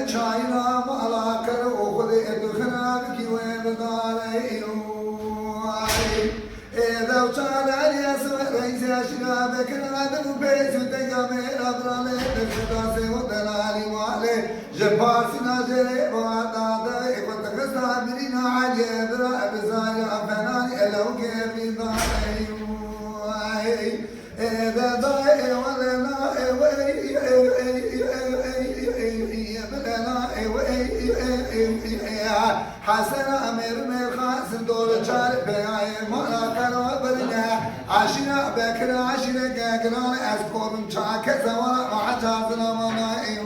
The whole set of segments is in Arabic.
China, Malaka, over the Edukhanaki, where the Dale, thou child, yes, Raisia, Bekan, Base, to take a man of the land, the Lali Wale, Japarsina, Wada, but the Costa Mirina, Yedra, Abizaya, Fanani, Eloke, حسن أمير ميخاس دور شارب بيعي مالا كانوا برنا عشنا بكر عشنا كاكران أسكون شاك سواء مع جازنا منائي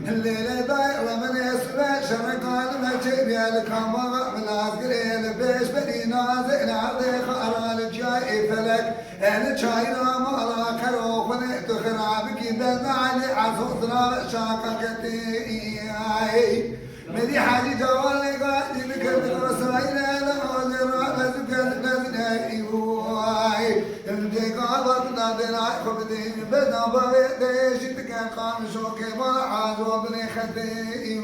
الليلة دايرة من يسمع شرقان مجيب يالكامر من عسكرين بيش بدي نازل عرضي خارال الجاي فلك أنا شاينا مالا كانوا خنقت خرابك بلعني عصوصنا شاككتي مدي حاجي جوالي قاعد بكرة وسائلة لأوزر بزكرة أيوه يمدي قابض نادل عقبتي بدنا بغيتي شتكن قام شوكي مرحاز وبني خدي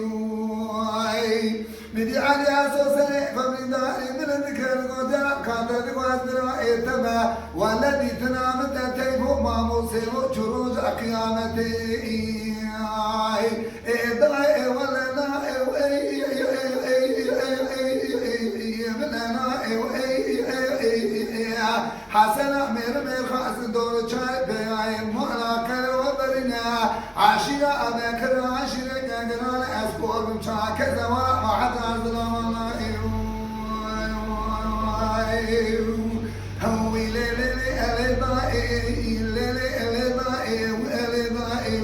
مدي علي أسوسي فمن داري من الذكر قدر كانت قدر إتبا والذي تنامت تيفو ماموسي وشروج قيامتي إدعي ولنا حسن أمير خاص دور شاي بيعي مهلا وبرنا عشيرة أبكر عشيرة كأجران أسكور بمشاكل زواء وحتى ظلام هوي ليلي ألبائي ليلي ألبائي ألبائي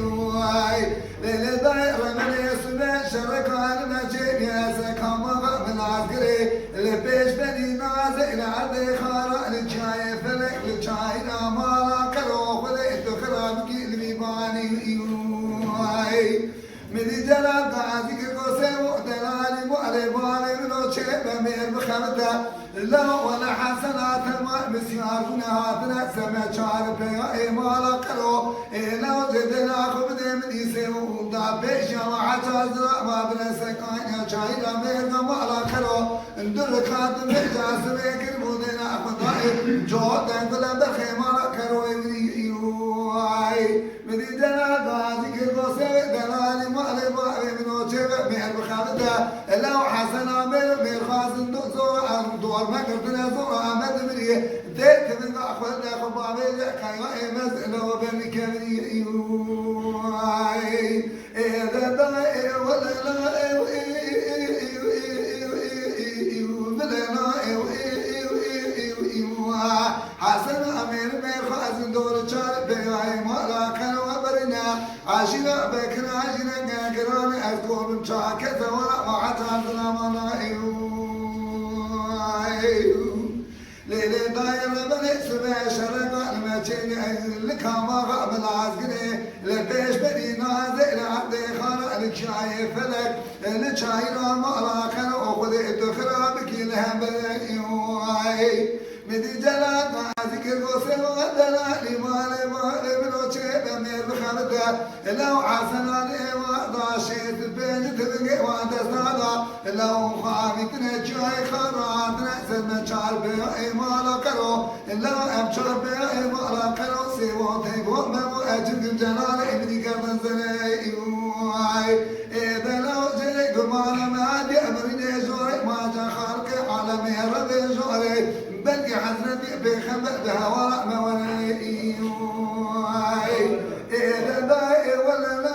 ليلي ضاير من يسمع شركان المجيب يا سكام من العسكري اللي بيش بدي نازل عدي خارق للجاي فلك للجاينا مالا كروخ وليت خرابك اللي باني مدي جلال قاعدك قوسي ودلالي مؤلباني منو شيء بمير بخمته لا ولا حسنات ما مسيارنا هاتنا سمع شعر بيا مالا كرو لو زدنا خبدي من يسيو دا بيشا وحتى زرع ما بلا سكان يا شايدا ميرنا مالا كرو اندر خاتم بيجا سبيك المدينة أخذائي جودا قلن بخي مالا كرو مدي جلال غازي كربوسي دلالي مالي باقي منو شبه مير بخامته لو حسنا مير خازن دور ما قلتنا زور عمد مريه ديت من أخذنا خبابي كاي مزنا وبني كمري إذا ضايع ولا لا حسن أمير خازن دور شارب بيعي مالا كانوا برنا عشنا بكر عشنا كاكران أذكر بمشاكة ورا ما عتابنا منايو ليلي داير من سبع شرق المتين الكاما غاب العسكري لبيش بدي نازل عبدي خارق الشاي فلك الشاي مالا كانوا أخذ الدخرة بكي لهم بلاي مدي جلال ذكر قوسي ودلالي مالي منو شيء بمير بخمته لو حسنا لي وضاشيت البيت تبقي وانتصادا لو خامتنا جاي خراتنا سنة شعر بيعي مالا كرو لو امشار بيعي مالا كرو سيوتي بومم واجد جلال ابني قرن زلي إذا لو جيك مالا ما دي أمرني جوري ما جا خارك على مهر بجوري بلقي حزنتي بخبأ بهواء موالي إذا داي ولا لا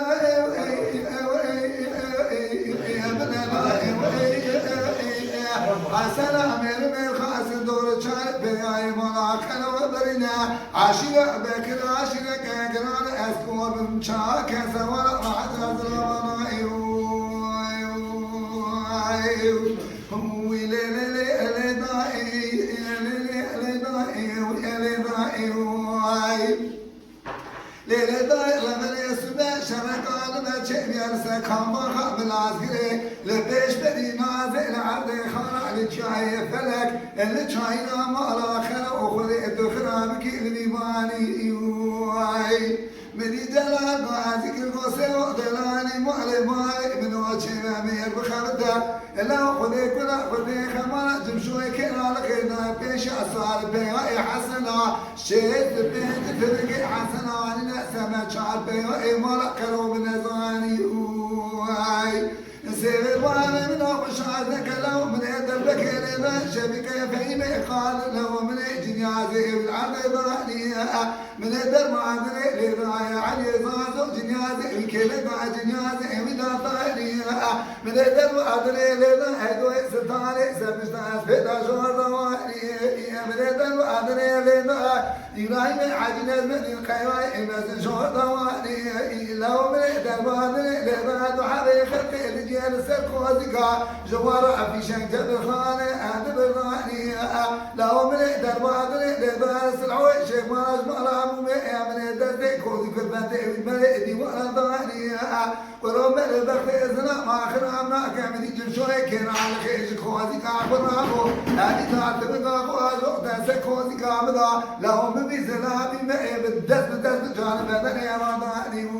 حسن أمير من خاص دور شارب بيعي ملاكنا وبرنا عشيرة بكر عشيرة كاكران أسكور بمشاكة سواء مع جازل ليلة داير لمن يسمع شرق عالم تشين يرسى كم بخا بالعسكري لبيش بدي نازل عرض خرع للشاي فلك اللي شاينا مالا خرا وخذ الدخرا بكيل بيباني مني جلال غازك القصي وضلاني مالي مالي من وجه مير بخرده لو خذي كلا خذي خمرة جمشوي كنا لقينا بيش أصار بيغاي حسنا شيت بيت فرقي حسنا لنا سما شعر بيغاي مالك كرو بنزاني سير وانا من أخش عزك لو من يدربك لنا شبكة فيما قال لو من جنيازي بالعرض ضانية من يدر ما عدري لراية علي زازو جنيازي الكلك مع جنيازي من ضانية من يدر ما عدري لنا هدوي ستاني سبستان فتا شور ضوانية من يدر ما عدري لنا إبراهيم عجنز من القيواي إمس شور ضوانية لو من يدر ما عدري لنا دحري خلقي الجيل سرقوزكا جوار في شنك بالخانة أهد بالغانية لو من يدر ما عدري لنا سلعوي شيخ ماج مالام من يدر ديكوزي كربانتي بالمرئدي وانا ضانية ولو من البخت إذنا ما خرامنا كامل يجل شوي كنا على خيش كوزي كابرامو هذه تعتبر كوزو تنسى كوزي كابدا لو من بيزلابي مئي بالدس جانب بدني رضاني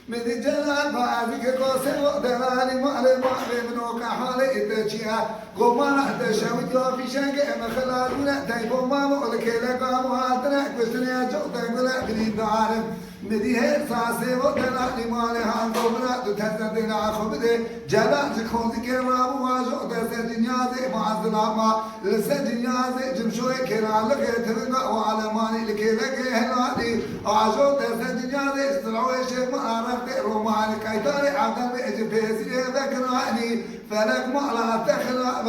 من الجلال بعدك قاسم ودلالي مالي مالي منوك حالي التجيها قوما تشاوي في شنق مخلالنا تيبو ما مولك لك وهاتنا كشتني جوتك ولا بريد عالم مديه ساسي ودلالي مالي هانقومنا تتزدنا خبدي جلال زكون ذكرام واجو تسجنيازي معزلاما لسجنيازي جمشوي كرا لك تبقى وعلى مالي لك لك هلالي واجو تسجنيازي استلعوي شيخ مآرفت روماني كيتاري عبدال بيجي بيسي ذكراني فلك مالا تخلق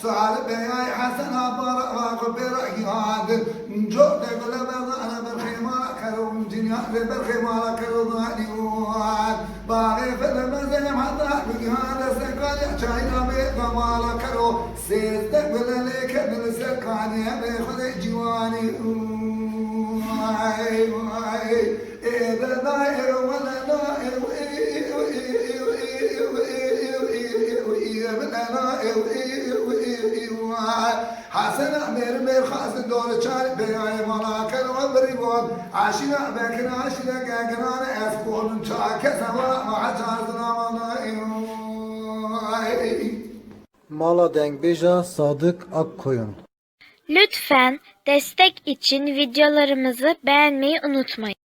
سؤال بياي حسن أبارا واقب برأي هاد نجوتك لبضانا بالخيمة كروم جنيا بالخيمة كروضاني واد باغي فلمزيم حتى بجهاد سكالي شاينا بيقى مالا كرو سيستك بلاليك من السكاني بيخذ جواني إذا داير ولا داير حسن أمير خاص الدور شارع بيعي ملاك الغبريبون عشنا بكنا عشنا كأجنان أسكون شاك سوا مع جازنا Mala Dengbeja Sadık Akkoyun. Lütfen destek için videolarımızı beğenmeyi unutmayın.